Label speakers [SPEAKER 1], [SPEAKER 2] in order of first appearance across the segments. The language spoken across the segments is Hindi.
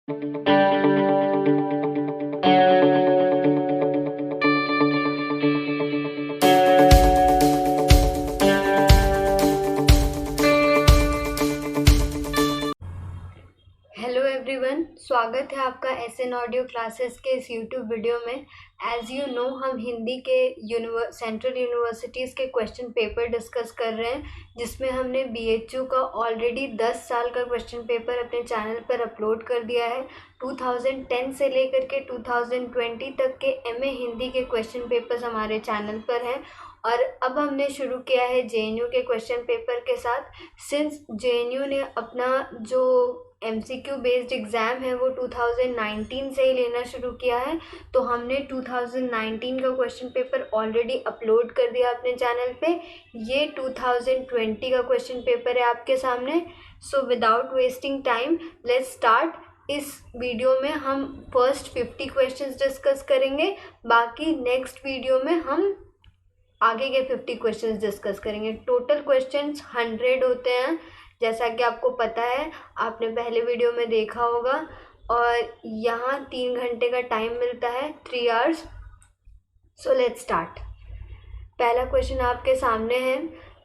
[SPEAKER 1] हेलो एवरीवन, स्वागत है आपका एसएन ऑडियो क्लासेस के इस यूट्यूब वीडियो में। एज यू नो, हम हिंदी के सेंट्रल यूनिवर्सिटीज़ के क्वेश्चन पेपर डिस्कस कर रहे हैं, जिसमें हमने बीएचयू का ऑलरेडी 10 साल का क्वेश्चन पेपर अपने चैनल पर अपलोड कर दिया है। 2010 से लेकर के 2020 तक के एमए हिंदी के क्वेश्चन पेपर्स हमारे चैनल पर हैं। और अब हमने शुरू किया है जेएनयू के क्वेश्चन पेपर के साथ। सिंस जेएनयू ने अपना जो एमसीक्यू बेस्ड एग्ज़ाम है वो 2019 से ही लेना शुरू किया है, तो हमने 2019 का क्वेश्चन पेपर ऑलरेडी अपलोड कर दिया अपने चैनल पे। ये 2020 का क्वेश्चन पेपर है आपके सामने। So without wasting time, let's start. इस वीडियो में हम फर्स्ट 50 क्वेश्चंस डिस्कस करेंगे, बाकी नेक्स्ट वीडियो में हम आगे के 50 क्वेश्चंस डिस्कस करेंगे। टोटल क्वेश्चंस 100 होते हैं, जैसा कि आपको पता है, आपने पहले वीडियो में देखा होगा। और यहाँ 3 घंटे का टाइम मिलता है, 3 आवर्स। So let's start. पहला क्वेश्चन आपके सामने है,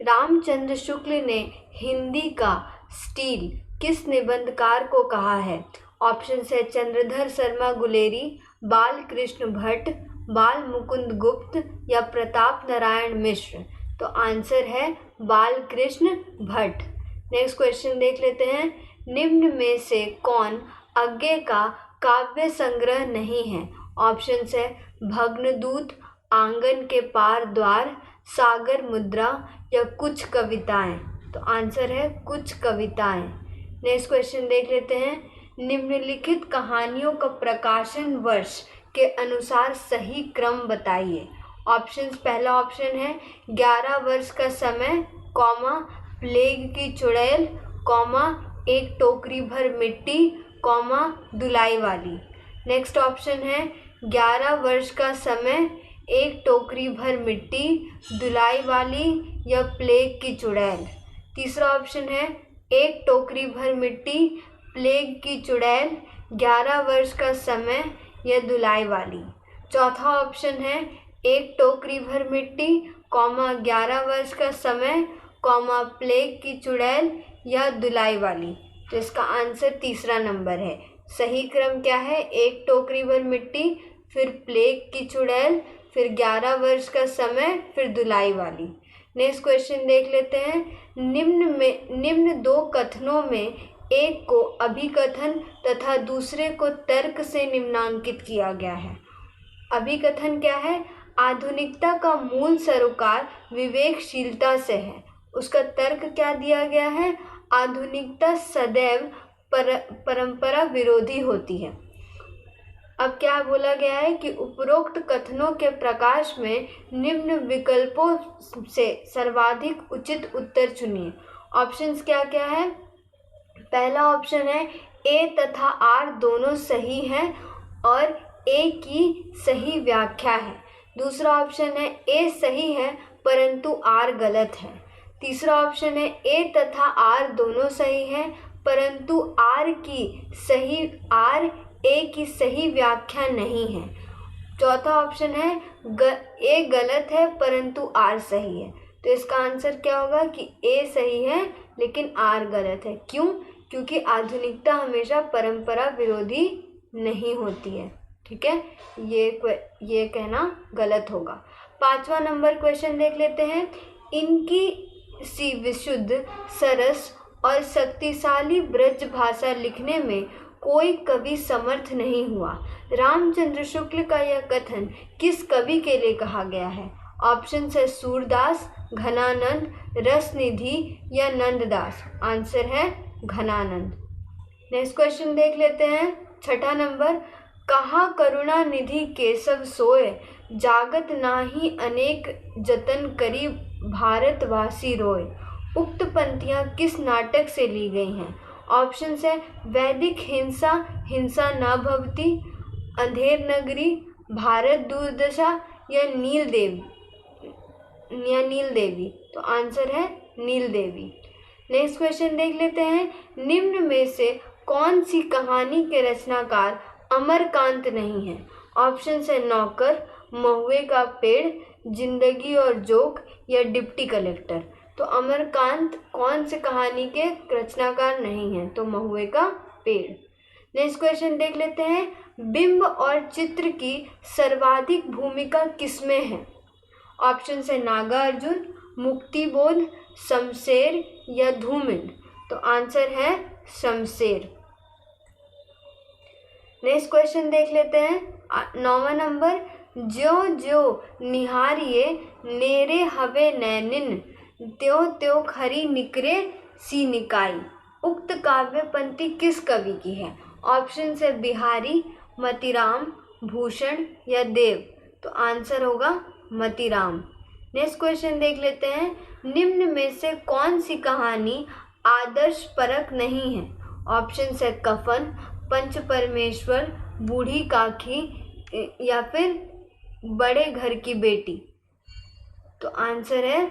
[SPEAKER 1] रामचंद्र शुक्ल ने हिंदी का स्टील किस निबंधकार को कहा है? ऑप्शन है चंद्रधर शर्मा गुलेरी, बाल कृष्ण भट्ट, बाल मुकुंद गुप्त या प्रताप नारायण मिश्र। तो आंसर है बाल कृष्ण भट्ट। नेक्स्ट क्वेश्चन देख लेते हैं, निम्न में से कौन अज्ञे का काव्य संग्रह नहीं है? ऑप्शन है भग्नदूत, आंगन के पार द्वार, सागर मुद्रा या कुछ कविताएं। तो आंसर है कुछ कविताएं। नेक्स्ट क्वेश्चन देख लेते हैं, निम्नलिखित कहानियों का प्रकाशन वर्ष के अनुसार सही क्रम बताइए। ऑप्शंस, पहला ऑप्शन है 11 वर्ष का समय, कॉमा प्लेग की चुड़ैल, कॉमा एक टोकरी भर मिट्टी, कॉमा धुलाई वाली। नेक्स्ट ऑप्शन है 11 वर्ष का समय, एक टोकरी भर मिट्टी, धुलाई वाली या प्लेग की चुड़ैल। तीसरा ऑप्शन है एक टोकरी भर मिट्टी, प्लेग की चुड़ैल, 11 वर्ष का समय या धुलाई वाली। चौथा ऑप्शन है एक टोकरी भर मिट्टी, कॉमा 11 वर्ष का समय, कॉमा प्लेग की चुड़ैल या धुलाई वाली। तो इसका आंसर तीसरा नंबर है। सही क्रम क्या है? एक टोकरी भर मिट्टी, फिर प्लेग की चुड़ैल, फिर 11 वर्ष का समय, फिर धुलाई वाली। नेक्स्ट क्वेश्चन देख लेते हैं, निम्न दो कथनों में एक को अभिकथन तथा दूसरे को तर्क से निम्नांकित किया गया है। अभिकथन क्या है? आधुनिकता का मूल सरोकार विवेकशीलता से है। उसका तर्क क्या दिया गया है? आधुनिकता सदैव परंपरा विरोधी होती है। अब क्या बोला गया है कि उपरोक्त कथनों के प्रकाश में निम्न विकल्पों से सर्वाधिक उचित उत्तर चुनिए। ऑप्शंस क्या क्या है? पहला ऑप्शन है ए तथा आर दोनों सही हैं और ए की सही व्याख्या है। दूसरा ऑप्शन है ए सही है परंतु आर गलत है। तीसरा ऑप्शन है ए तथा आर दोनों सही हैं परंतु ए की सही व्याख्या नहीं है। चौथा ऑप्शन है ए गलत है परंतु आर सही है। तो इसका आंसर क्या होगा कि ए सही है लेकिन आर गलत है। क्यों? क्योंकि आधुनिकता हमेशा परंपरा विरोधी नहीं होती है। ठीक है, ये कहना गलत होगा। 5वां नंबर क्वेश्चन देख लेते हैं, इनकी सी विशुद्ध, सरस और शक्तिशाली ब्रज भाषा लिखने में कोई कवि समर्थ नहीं हुआ। रामचंद्र शुक्ल का यह कथन किस कवि के लिए कहा गया है? ऑप्शन है सूरदास, घनानंद, रसनिधि या नंददास। आंसर है घनानंद। नेक्स्ट क्वेश्चन देख लेते हैं, 6ठा नंबर, कहा करुणा निधि केशव सोय, जागत नाही अनेक जतन करी भारतवासी रोय। उक्त पंक्तियां किस नाटक से ली गई हैं? ऑप्शन है वैदिक हिंसा, हिंसा न भवती, अंधेर नगरी, भारत दुर्दशा या नील देवी। तो आंसर है नील देवी। नेक्स्ट क्वेश्चन देख लेते हैं, निम्न में से कौन सी कहानी के रचनाकार अमरकांत नहीं है? ऑप्शन है नौकर, महुए का पेड़, जिंदगी और जोक या डिप्टी कलेक्टर। तो अमरकांत कौन सी कहानी के रचनाकार नहीं है? तो महुए का पेड़। नेक्स्ट क्वेश्चन देख लेते हैं। बिंब और चित्र की सर्वाधिक भूमिका किसमें है? ऑप्शन है नागार्जुन, मुक्तिबोध, शमशेर या धूमिल। तो आंसर है शमशेर। नेक्स्ट क्वेश्चन देख लेते हैं 9वां नंबर। ज्यो ज्यो निहारिये नेरे हवे नैनिन, त्यों त्यों खरी निकरे सी निकाई। उक्त काव्य पंक्ति किस कवि की है? ऑप्शन है बिहारी, मतीराम, भूषण या देव। तो आंसर होगा मतीराम। नेक्स्ट क्वेश्चन देख लेते हैं। निम्न में से कौन सी कहानी आदर्श परक नहीं है? ऑप्शन है कफन, पंच परमेश्वर, बूढ़ी काकी या फिर बड़े घर की बेटी। तो आंसर है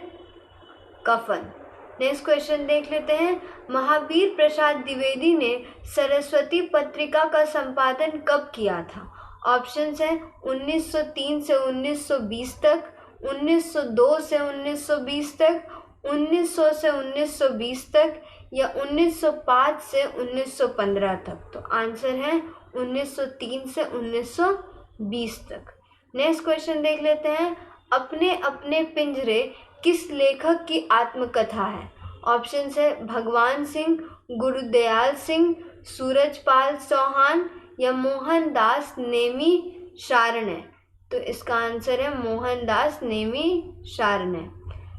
[SPEAKER 1] कफन। नेक्स्ट क्वेश्चन देख लेते हैं। महावीर प्रसाद द्विवेदी ने सरस्वती पत्रिका का संपादन कब किया था? ऑप्शन है 1903 से 1920 तक, 1902 से 1920 तक, 1900 से 1920 तक या 1905 से 1915 तक। तो आंसर है 1903 से 1920 तक। नेक्स्ट क्वेश्चन देख लेते हैं। अपने अपने पिंजरे किस लेखक की आत्मकथा है? ऑप्शन है भगवान सिंह, गुरुदयाल सिंह, सूरजपाल चौहान या मोहनदास नेमी शारण्य। तो इसका आंसर है मोहनदास नेमी शारण्य।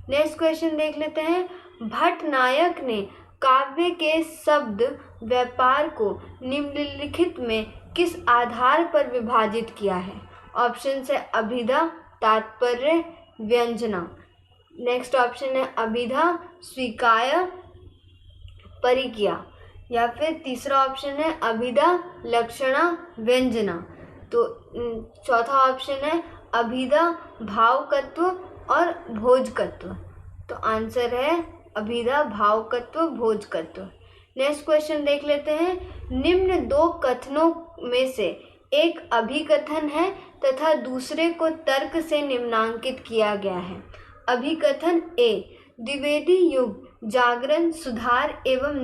[SPEAKER 1] नेक्स्ट क्वेश्चन देख लेते हैं। भट्टनायक ने काव्य के शब्द व्यापार को निम्नलिखित में किस आधार पर विभाजित किया है? ऑप्शन है अभिधा, तात्पर्य, व्यंजना। नेक्स्ट ऑप्शन है अभिधा, स्वीकाय, परिकिया या फिर तीसरा ऑप्शन है अभिधा, लक्षणा, व्यंजना। तो चौथा ऑप्शन है अभिधा, भावकत्व और भोजकत्व। तो आंसर है अभिधा, भावकत्व, भोजकत्व। नेक्स्ट क्वेश्चन देख लेते हैं। निम्न दो कथनों में से एक अभिकथन है तथा दूसरे को तर्क से निम्नांकित किया गया है। अभिकथन ए, द्विवेदी युग जागरण, सुधार एवं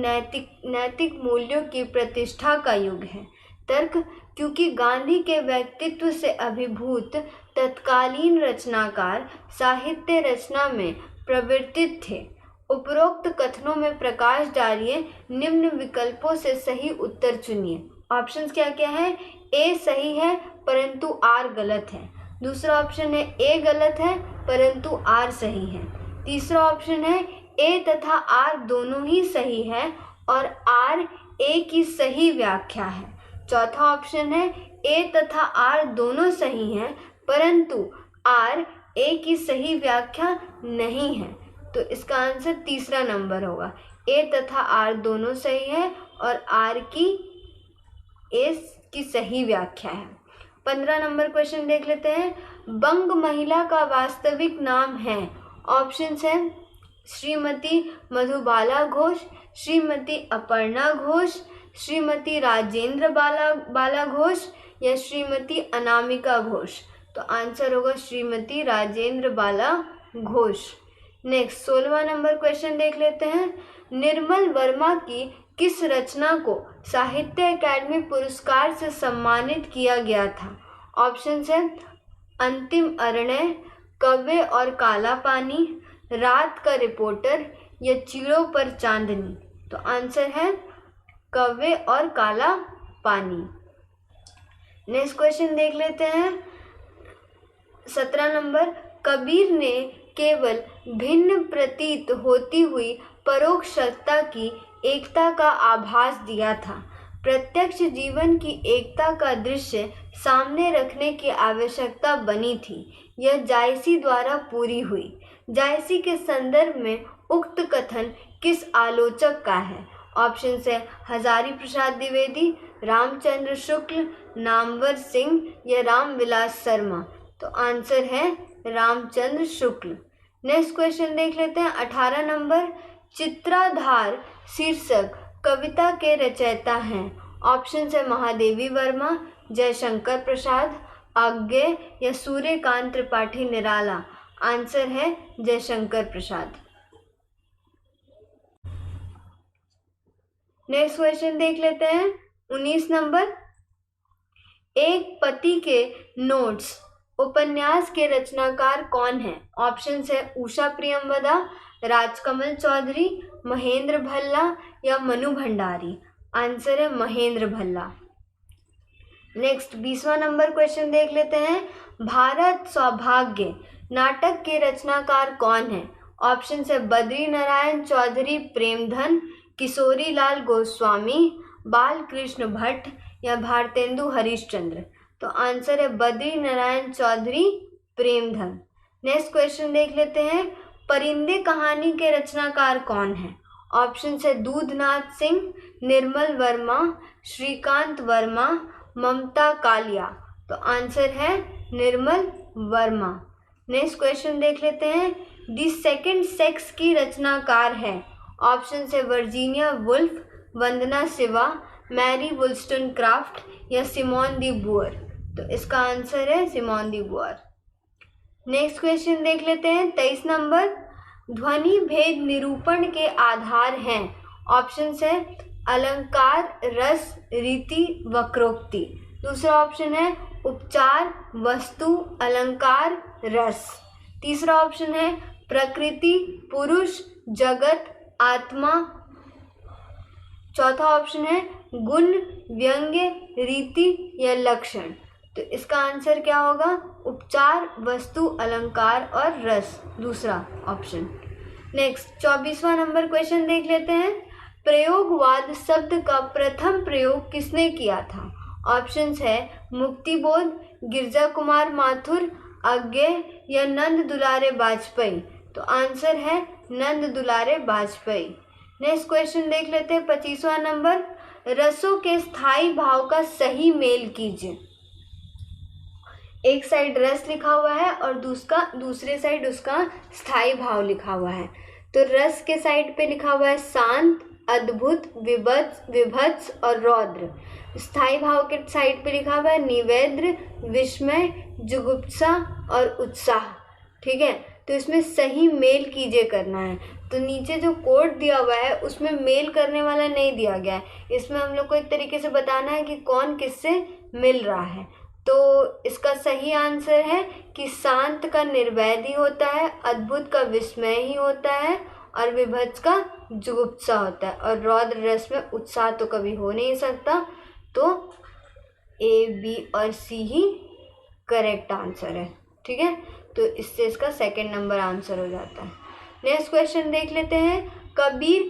[SPEAKER 1] नैतिक मूल्यों की प्रतिष्ठा का युग है। तर्क, क्योंकि गांधी के व्यक्तित्व से अभिभूत तत्कालीन रचनाकार साहित्य रचना में प्रवर्तित थे। उपरोक्त कथनों में प्रकाश डालिए, निम्न विकल्पों से सही उत्तर चुनिए। ऑप्शंस क्या क्या है? ए सही है परंतु आर गलत है। दूसरा ऑप्शन है ए गलत है परंतु आर सही है। तीसरा ऑप्शन है ए तथा आर दोनों ही सही है और आर ए की सही व्याख्या है। चौथा ऑप्शन है ए तथा आर दोनों सही हैं परंतु आर ए की सही व्याख्या नहीं है। तो इसका आंसर तीसरा नंबर होगा। ए तथा आर दोनों सही है और आर की ए की सही व्याख्या है। 15 नंबर क्वेश्चन देख लेते हैं। बंग महिला का वास्तविक नाम है? ऑप्शंस है श्रीमती मधुबाला घोष, श्रीमती अपर्णा घोष, श्रीमती राजेंद्र बाला घोष या श्रीमती अनामिका घोष। तो आंसर होगा श्रीमती राजेंद्र बाला घोष। नेक्स्ट 16वां नंबर क्वेश्चन देख लेते हैं। निर्मल वर्मा की किस रचना को साहित्य अकादमी पुरस्कार से सम्मानित किया गया था? ऑप्शंस है अंतिम अरण्य, कव्वे और काला पानी, रात का रिपोर्टर या चिड़ों पर चांदनी। तो आंसर है कव्वे और काला पानी। नेक्स्ट क्वेश्चन देख लेते हैं 17 नंबर। कबीर ने केवल भिन्न प्रतीत होती हुई परोक्ष सत्ता की एकता का आभास दिया था। प्रत्यक्ष जीवन की एकता का दृश्य सामने रखने की आवश्यकता बनी थी। यह जायसी द्वारा पूरी हुई। जायसी के संदर्भ में उक्त कथन किस आलोचक का है? ऑप्शन है हजारी प्रसाद द्विवेदी, रामचंद्र शुक्ल, नामवर सिंह या रामविलास शर्मा। तो आंसर है रामचंद्र शुक्ल। नेक्स्ट क्वेश्चन देख लेते हैं 18 नंबर। चित्राधार शीर्षक कविता के रचयिता हैं? ऑप्शन है महादेवी वर्मा, जयशंकर प्रसाद, आज्ञे या सूर्यकांत त्रिपाठी निराला। आंसर है जयशंकर प्रसाद। नेक्स्ट क्वेश्चन देख लेते हैं 19 नंबर। एक पति के नोट्स उपन्यास के रचनाकार कौन है? ऑप्शन है उषा प्रियमवदा, राजकमल चौधरी, महेंद्र भल्ला या मनु भंडारी। आंसर है महेंद्र भल्ला। नेक्स्ट 20वां नंबर क्वेश्चन देख लेते हैं। भारत सौभाग्य नाटक के रचनाकार कौन है? ऑप्शन है बद्री नारायण चौधरी प्रेमधन, किशोरी लाल गोस्वामी, बालकृष्ण भट्ट या भारतेंदु हरिश्चंद्र। तो आंसर है बद्री नारायण चौधरी प्रेमधन। नेक्स्ट क्वेश्चन देख लेते हैं। परिंदे कहानी के रचनाकार कौन है? ऑप्शन है दूधनाथ सिंह, निर्मल वर्मा, श्रीकांत वर्मा, ममता कालिया। तो आंसर है निर्मल वर्मा। नेक्स्ट क्वेश्चन देख लेते हैं। द सेकंड सेक्स की रचनाकार है? ऑप्शन है वर्जीनिया वुल्फ, वंदना शिवा, मैरी वुल्स्टनक्राफ्ट या सिमोन दी बुअर। तो इसका आंसर है सिमोन दी बुअर। नेक्स्ट क्वेश्चन देख लेते हैं 23 नंबर। ध्वनि भेद निरूपण के आधार हैं? ऑप्शन है अलंकार, रस, रीति, वक्रोक्ति। दूसरा ऑप्शन है उपचार, वस्तु, अलंकार, रस। तीसरा ऑप्शन है प्रकृति, पुरुष, जगत, आत्मा। चौथा ऑप्शन है गुण, व्यंग्य, रीति या लक्षण। तो इसका आंसर क्या होगा? उपचार, वस्तु, अलंकार और रस, दूसरा ऑप्शन। नेक्स्ट 24वां नंबर क्वेश्चन देख लेते हैं। प्रयोगवाद शब्द का प्रथम प्रयोग किसने किया था? ऑप्शंस है मुक्तिबोध, गिरजा कुमार माथुर, अज्ञे या नंद दुलारे वाजपेयी। तो आंसर है नंद दुलारे वाजपेयी। नेक्स्ट क्वेश्चन देख लेते हैं 25वां नंबर। रसों के स्थायी भाव का सही मेल कीजिए। एक साइड रस लिखा हुआ है और दूसरे साइड उसका स्थायी भाव लिखा हुआ है। तो रस के साइड पे लिखा हुआ है शांत, अद्भुत, विभत्स और रौद्र। स्थायी भाव के साइड पे लिखा हुआ है निवेद्र, विस्मय, जुगुप्सा और उत्साह। ठीक है, तो इसमें सही मेल कीजिए करना है। तो नीचे जो कोड दिया हुआ है उसमें मेल करने वाला नहीं दिया गया है। इसमें हम लोग को एक तरीके से बताना है कि कौन किससे मिल रहा है। तो इसका सही आंसर है कि शांत का निर्वैध ही होता है, अद्भुत का विस्मय ही होता है और विभत्स का जुगुप्सा होता है और रौद्र रस में उत्साह तो कभी हो नहीं सकता। तो ए, बी और सी ही करेक्ट आंसर है। ठीक है, तो इससे इसका सेकंड नंबर आंसर हो जाता है। नेक्स्ट क्वेश्चन देख लेते हैं। कबीर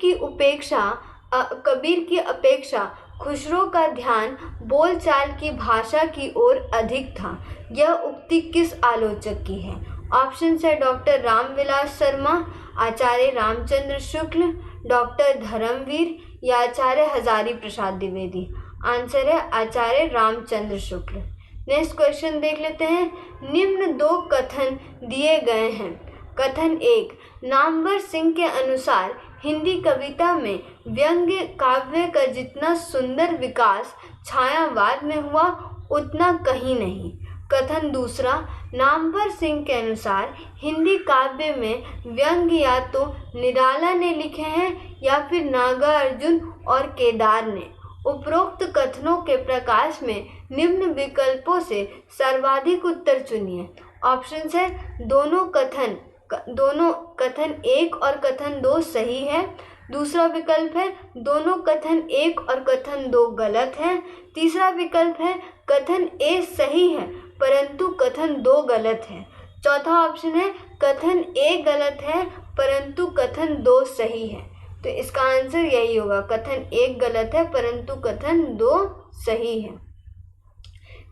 [SPEAKER 1] की अपेक्षा खुसरो का ध्यान बोलचाल की भाषा की ओर अधिक था। यह उक्ति किस आलोचक की है? ऑप्शन है डॉक्टर रामविलास शर्मा, आचार्य रामचंद्र शुक्ल, डॉक्टर धर्मवीर या आचार्य हजारी प्रसाद द्विवेदी। आंसर है आचार्य रामचंद्र शुक्ल। नेक्स्ट क्वेश्चन देख लेते हैं। निम्न दो कथन दिए गए हैं। कथन 1, नामवर सिंह के अनुसार हिंदी कविता में व्यंग्य काव्य का जितना सुंदर विकास छायावाद में हुआ उतना कहीं नहीं। कथन दूसरा, नामवर सिंह के अनुसार हिंदी काव्य में व्यंग्य या तो निराला ने लिखे हैं या फिर नागार्जुन और केदार ने। उपरोक्त कथनों के प्रकाश में निम्न विकल्पों से सर्वाधिक उत्तर चुनिए। ऑप्शन है दोनों कथन 1 और कथन 2 सही है। दूसरा विकल्प है दोनों कथन 1 और कथन 2 गलत है। तीसरा विकल्प है कथन A सही है परंतु कथन 2 गलत है। चौथा ऑप्शन है कथन A गलत है परंतु कथन 2 सही है। तो इसका आंसर यही होगा, कथन 1 गलत है परंतु कथन 2 सही है।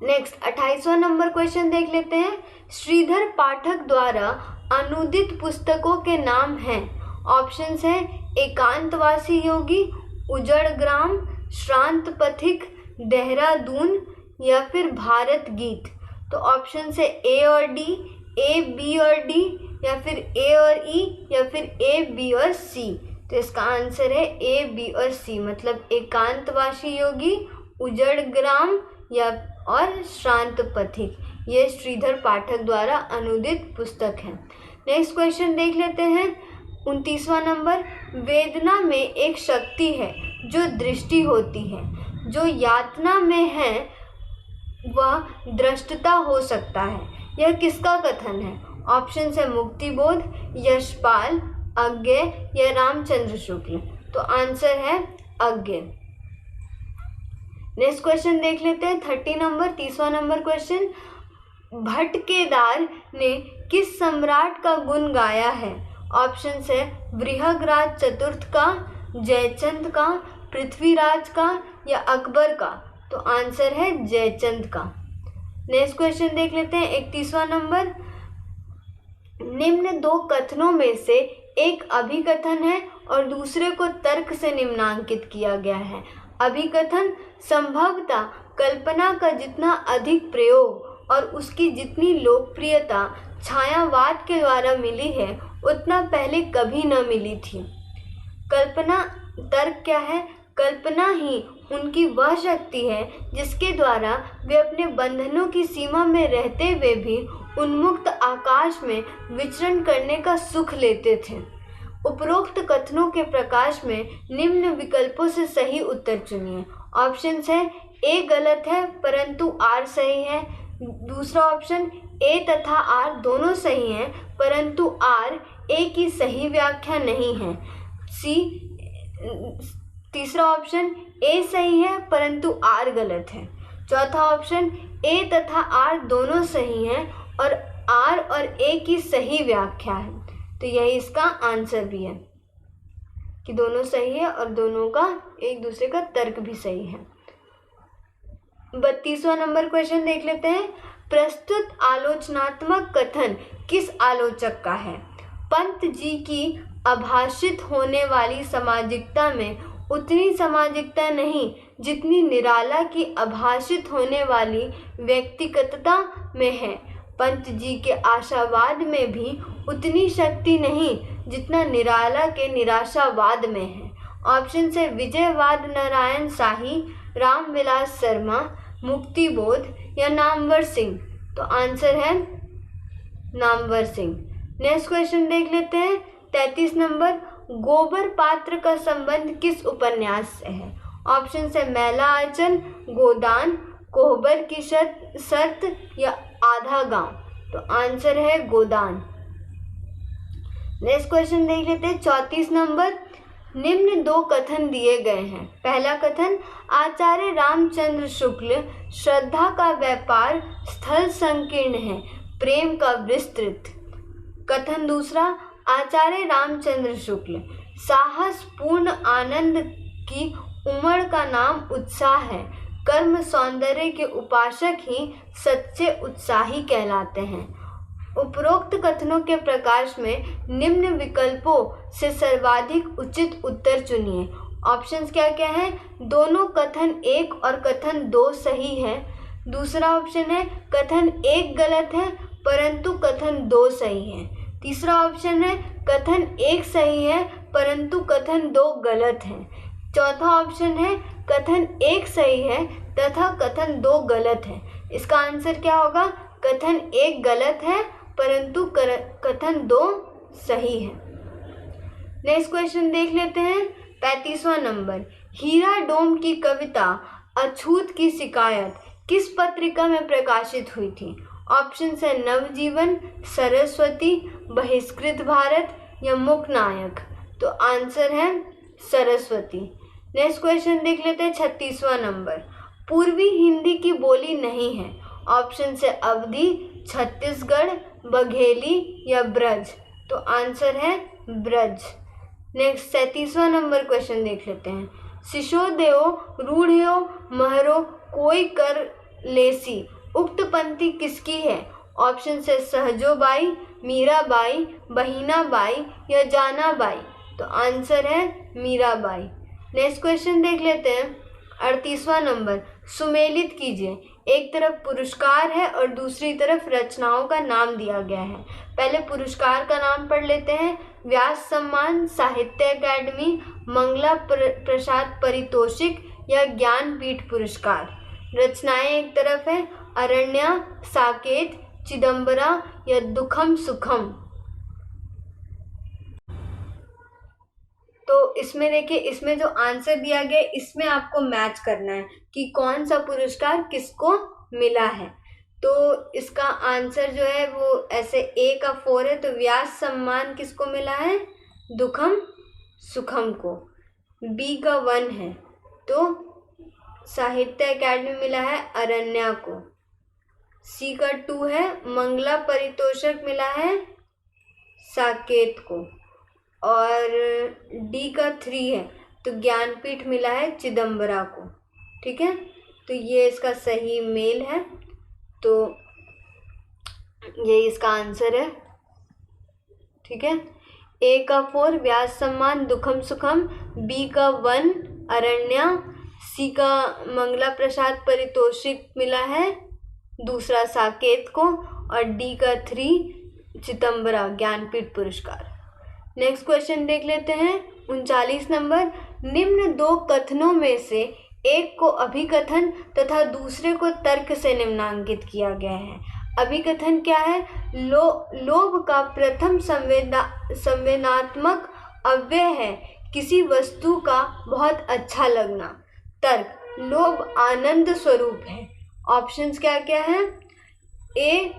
[SPEAKER 1] नेक्स्ट 28वां नंबर क्वेश्चन देख लेते हैं। श्रीधर पाठक द्वारा अनुदित पुस्तकों के नाम हैं। ऑप्शंस हैं एकांतवासी योगी, उजड़ ग्राम, श्रांत पथिक, देहरादून या फिर भारत गीत। तो ऑप्शन है ए और डी, ए, बी और डी या फिर ए और ई या फिर ए, बी और सी। तो तो इसका आंसर है ए, बी और सी, मतलब एकांतवासी योगी, उजड़ ग्राम या और श्रांत पथिक। ये श्रीधर पाठक द्वारा अनुदित पुस्तक है। नेक्स्ट क्वेश्चन देख लेते हैं 29वां नंबर। वेदना में एक शक्ति है जो दृष्टि होती है, जो यातना में है वह दृष्टता हो सकता है। यह किसका कथन है? ऑप्शन है मुक्तिबोध, यशपाल, अज्ञे या रामचंद्र शुक्ल। तो आंसर है अज्ञे। नेक्स्ट क्वेश्चन देख लेते हैं 30 नंबर, 30वां नंबर क्वेश्चन। भट्ट केदार ने किस सम्राट का गुण गाया है? ऑप्शन है बृहद्राज चतुर्थ का, जयचंद का, पृथ्वीराज का या अकबर का। तो आंसर है जयचंद का। नेक्स्ट क्वेश्चन देख लेते हैं 31वां नंबर। निम्न दो कथनों में से एक अभिकथन है और दूसरे को तर्क से निम्नांकित किया गया है। अभिकथन संभवतः कल्पना का जितना अधिक प्रयोग और उसकी जितनी लोकप्रियता छायावाद के द्वारा मिली है उतना पहले कभी न मिली थी। कल्पना तर्क क्या है? कल्पना ही उनकी वह शक्ति है जिसके द्वारा वे अपने बंधनों की सीमा में रहते हुए भी उन्मुक्त आकाश में विचरण करने का सुख लेते थे। उपरोक्त कथनों के प्रकाश में निम्न विकल्पों से सही उत्तर चुनिए। ऑप्शन है ए गलत है परंतु आर सही है। दूसरा ऑप्शन ए तथा आर दोनों सही हैं परंतु आर ए की सही व्याख्या नहीं है। सी तीसरा ऑप्शन ए सही है परंतु आर गलत है। चौथा ऑप्शन ए तथा आर दोनों सही हैं और आर और ए की सही व्याख्या है। तो यही इसका आंसर भी है कि दोनों सही है और दोनों का एक दूसरे का तर्क भी सही है। 32वां नंबर क्वेश्चन देख लेते हैं। प्रस्तुत आलोचनात्मक कथन किस आलोचक का है? पंत जी की आभाषित होने वाली सामाजिकता में उतनी सामाजिकता नहीं जितनी निराला की आभाषित होने वाली व्यक्तिगतता में है। पंत जी के आशावाद में भी उतनी शक्ति नहीं जितना निराला के निराशावाद में है। ऑप्शन से विजयवाद नारायण शाही, रामविलास शर्मा, मुक्तिबोध या नामवर सिंह। तो आंसर है नामवर सिंह। नेक्स्ट क्वेश्चन देख लेते हैं 33 नंबर। गोबर पात्र का संबंध किस उपन्यास से है? ऑप्शन है मैला आंचल, गोदान, कोहबर की शर्त या आधा गांव। तो आंसर है गोदान। नेक्स्ट क्वेश्चन देख लेते हैं 34 नंबर। निम्न दो कथन दिए गए हैं। पहला कथन, आचार्य रामचंद्र शुक्ल, श्रद्धा का व्यापार स्थल संकीर्ण है, प्रेम का विस्तृत। कथन दूसरा, आचार्य रामचंद्र शुक्ल, साहस पूर्ण आनंद की उमड़ का नाम उत्साह है, कर्म सौंदर्य के उपासक ही सच्चे उत्साही कहलाते हैं। उपरोक्त कथनों के प्रकाश में निम्न विकल्पों से सर्वाधिक उचित उत्तर चुनिए। ऑप्शंस क्या क्या हैं? दोनों कथन एक और कथन दो सही है। दूसरा ऑप्शन है कथन एक गलत है परंतु कथन दो सही है। तीसरा ऑप्शन है कथन एक सही है परंतु कथन दो गलत है। चौथा ऑप्शन है कथन एक सही है तथा कथन दो गलत है। इसका आंसर क्या होगा? कथन एक गलत है परंतु कथन दो सही है। नेक्स्ट क्वेश्चन देख लेते हैं 35वां नंबर। हीरा डोम की कविता अछूत की शिकायत किस पत्रिका में प्रकाशित हुई थी? ऑप्शन है नवजीवन, सरस्वती, बहिष्कृत भारत या मुखनायक। तो आंसर है सरस्वती। नेक्स्ट क्वेश्चन देख लेते हैं 36वां नंबर। पूर्वी हिंदी की बोली नहीं है। ऑप्शन से अवधी, छत्तीसगढ़, बघेली या ब्रज। तो आंसर है ब्रज। नेक्स्ट 37वां नंबर क्वेश्चन देख लेते हैं। शिशोदेव रूढ़ियो महरो कोई कर लेसी उक्त पंक्ति किसकी है? ऑप्शन से सहजोबाई, मीराबाई, बहिनाबाई या जानाबाई। तो आंसर है मीराबाई। नेक्स्ट क्वेश्चन देख लेते हैं 38वां नंबर। सुमेलित कीजिए। एक तरफ पुरस्कार है और दूसरी तरफ रचनाओं का नाम दिया गया है। पहले पुरस्कार का नाम पढ़ लेते हैं। व्यास सम्मान, साहित्य अकादमी, मंगला प्रसाद पारितोषिक या ज्ञानपीठ पुरस्कार। रचनाएं एक तरफ है, अरण्या, साकेत, चिदंबरा या दुखम सुखम। तो इसमें देखिए, इसमें जो आंसर दिया गया इसमें आपको मैच करना है कि कौन सा पुरस्कार किसको मिला है। तो इसका आंसर जो है वो ऐसे A का 4 है, तो व्यास सम्मान किसको मिला है? दुखम सुखम को। B का 1 है तो साहित्य अकादमी मिला है अरण्या को। C का 2 है, मंगला पारितोषिक मिला है साकेत को। और D का 3 है तो ज्ञानपीठ मिला है चिदंबरा को। ठीक है, तो ये इसका सही मेल है, तो ये इसका आंसर है। ठीक है, A का 4 व्यास सम्मान दुखम सुखम, B का 1 अरण्या, C का मंगला प्रसाद पारितोषिक मिला है दूसरा साकेत को, और D का 3 चिदंबरा ज्ञानपीठ पुरस्कार। नेक्स्ट क्वेश्चन देख लेते हैं 39 नंबर। निम्न दो कथनों में से एक को अभिकथन तथा दूसरे को तर्क से निम्नांकित किया गया है। अभिकथन क्या है? लोभ का प्रथम संवेदनात्मक अव्यय है किसी वस्तु का बहुत अच्छा लगना। तर्क, लोभ आनंद स्वरूप है। ऑप्शंस क्या क्या है? ए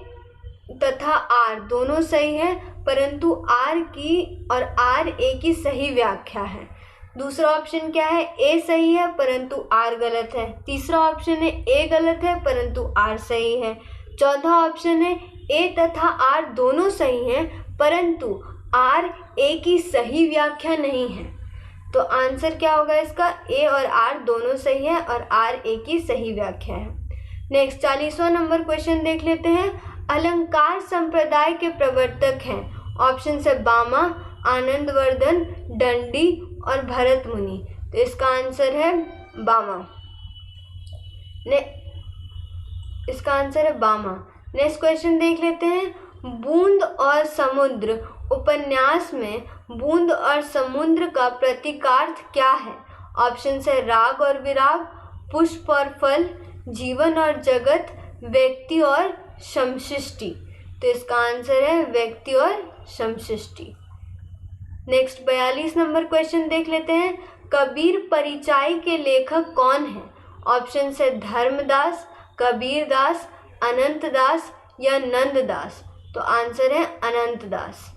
[SPEAKER 1] तथा आर दोनों सही है, परंतु आर की और आर ए की सही व्याख्या है। दूसरा ऑप्शन क्या है? ए सही है परंतु आर गलत है। तीसरा ऑप्शन है ए गलत है परंतु आर सही है। चौथा ऑप्शन है ए तथा आर दोनों सही हैं परंतु आर ए की सही व्याख्या नहीं है। तो आंसर क्या होगा इसका? ए और आर दोनों सही है और आर ए की सही व्याख्या है। नेक्स्ट 40वां नंबर क्वेश्चन देख लेते हैं। अलंकार संप्रदाय के प्रवर्तक हैं। ऑप्शन है बामा, आनंदवर्धन, दंडी और भरत मुनि। तो इसका आंसर है बामा। इसका आंसर है बामा। नेक्स्ट क्वेश्चन देख लेते हैं। बूंद और समुद्र उपन्यास में बूंद और समुद्र का प्रतीकार्थ क्या है? ऑप्शन है राग और विराग, पुष्प और फल, जीवन और जगत, व्यक्ति और समष्टि। तो इसका आंसर है व्यक्ति और समष्टि। नेक्स्ट 42 नंबर क्वेश्चन देख लेते हैं। कबीर परिचाई के लेखक कौन है? ऑप्शन है धर्मदास, कबीरदास, अनंतदास या नंददास। तो आंसर है अनंतदास।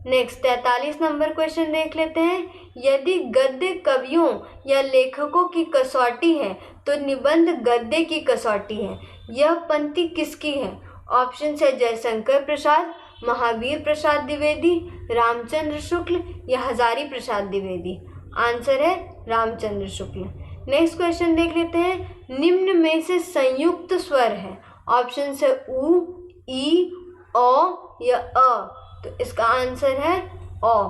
[SPEAKER 1] नेक्स्ट 43 नंबर क्वेश्चन देख लेते हैं। यदि गद्य कवियों या लेखकों की कसौटी है तो निबंध गद्य की कसौटी है। यह पंक्ति किसकी है? ऑप्शन है जयशंकर प्रसाद, महावीर प्रसाद द्विवेदी, रामचंद्र शुक्ल या हजारी प्रसाद द्विवेदी। आंसर है रामचंद्र शुक्ल। नेक्स्ट क्वेश्चन देख लेते हैं। निम्न में से संयुक्त स्वर है। ऑप्शन है उ, ई, ओ या अ। तो इसका आंसर है ओ।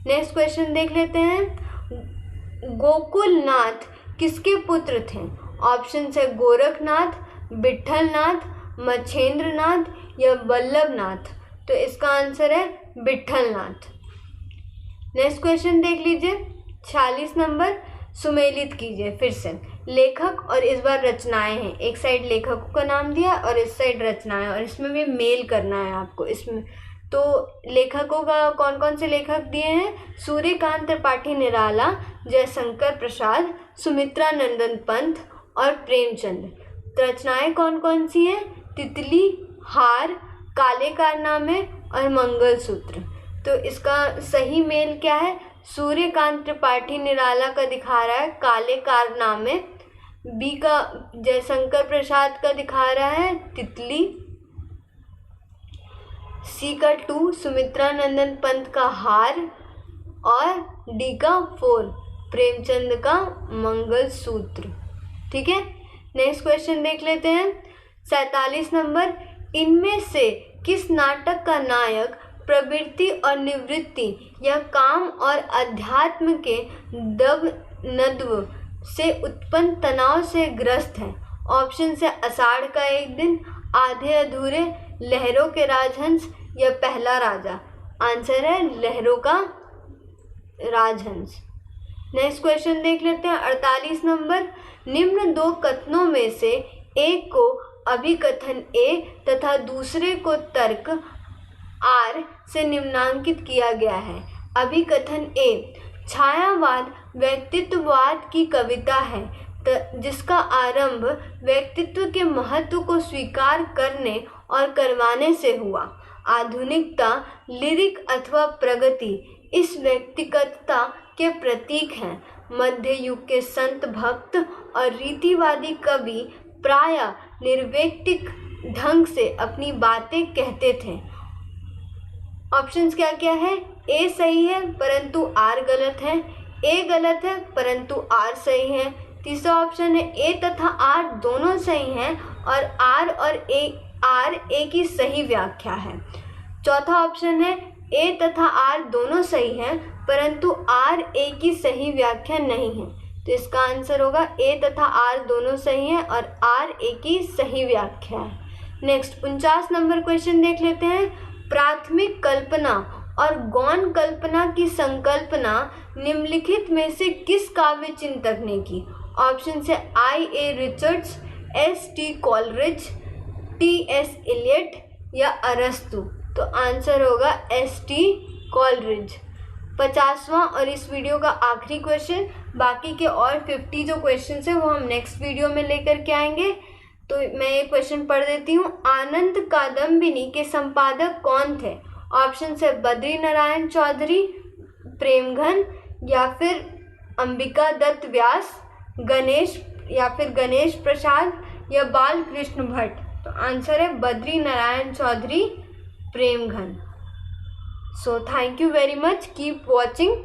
[SPEAKER 1] नेक्स्ट क्वेश्चन देख लेते हैं। गोकुलनाथ किसके पुत्र थे? ऑप्शन है गोरखनाथ, विठलनाथ, मच्छेंद्रनाथ या वल्लभनाथ। तो इसका आंसर है विठलनाथ। नेक्स्ट क्वेश्चन देख लीजिए 46 नंबर। सुमेलित कीजिए फिर से लेखक और इस बार रचनाएं हैं। एक साइड लेखकों का नाम दिया और इस साइड रचनाएं, और इसमें भी मेल करना है आपको। इसमें तो लेखकों का कौन कौन से लेखक दिए हैं? सूर्यकांत त्रिपाठी निराला, जयशंकर प्रसाद, सुमित्रा नंदन पंत और प्रेमचंद। रचनाएं कौन कौन सी हैं? तितली, हार, काले कारनामे और मंगलसूत्र। तो इसका सही मेल क्या है? सूर्यकांत त्रिपाठी निराला का दिखा रहा है काले कारनामे, बी का जयशंकर प्रसाद का दिखा रहा है तितली, सी का 2 सुमित्रा नंदन पंत का हार और डी का 4 प्रेमचंद का मंगलसूत्र। ठीक है, नेक्स्ट क्वेश्चन देख लेते हैं 47 नंबर। इनमें से किस नाटक का नायक प्रवृत्ति और निवृत्ति या काम और अध्यात्म के दब नद्व से उत्पन्न तनाव से ग्रस्त है? ऑप्शन है आषाढ़ का एक दिन, आधे अधूरे, लहरों के राजहंस या पहला राजा। आंसर है लहरों का राजहंस। नेक्स्ट क्वेश्चन देख लेते हैं 48 नंबर। निम्न दो कथनों में से एक को अभिकथन ए तथा दूसरे को तर्क आर से निम्नांकित किया गया है। अभिकथन ए, छायावाद व्यक्तित्ववाद की कविता है जिसका आरंभ व्यक्तित्व के महत्व को स्वीकार करने और करवाने से हुआ। आधुनिकता, लिरिक अथवा प्रगति इस व्यक्तिगतता के प्रतीक हैं। मध्य युग के संत भक्त और रीतिवादी कवि प्रायः निर्वैयक्तिक ढंग से अपनी बातें कहते थे। ऑप्शंस क्या क्या है? ए सही है परंतु आर गलत है, ए गलत है परंतु आर सही है। तीसरा ऑप्शन है ए तथा आर दोनों सही हैं और आर ए की सही व्याख्या है। चौथा ऑप्शन है ए तथा आर दोनों सही हैं परंतु आर ए की सही व्याख्या नहीं है। तो इसका आंसर होगा ए तथा आर दोनों सही हैं और आर ए की सही व्याख्या है। नेक्स्ट 49 नंबर क्वेश्चन देख लेते हैं। प्राथमिक कल्पना और गौण कल्पना की संकल्पना निम्नलिखित में से किस काव्य चिंतक ने की? ऑप्शन है I A Richards, S T Coleridge, T S Eliot या अरस्तु। तो आंसर होगा एस टी कॉलरिज। 50वां और इस वीडियो का आखिरी क्वेश्चन, बाकी के और 50 जो क्वेश्चन है वो हम नेक्स्ट वीडियो में लेकर के आएंगे। तो मैं ये क्वेश्चन पढ़ देती हूँ। आनंद कादम्बिनी के संपादक कौन थे? ऑप्शन है बद्री नारायण चौधरी, प्रेमघन या फिर अंबिका दत्त व्यास, गणेश प्रसाद या बालकृष्ण भट्ट। तो आंसर है Badri Narayan Chaudhary, Premghan. So thank you very much, keep watching.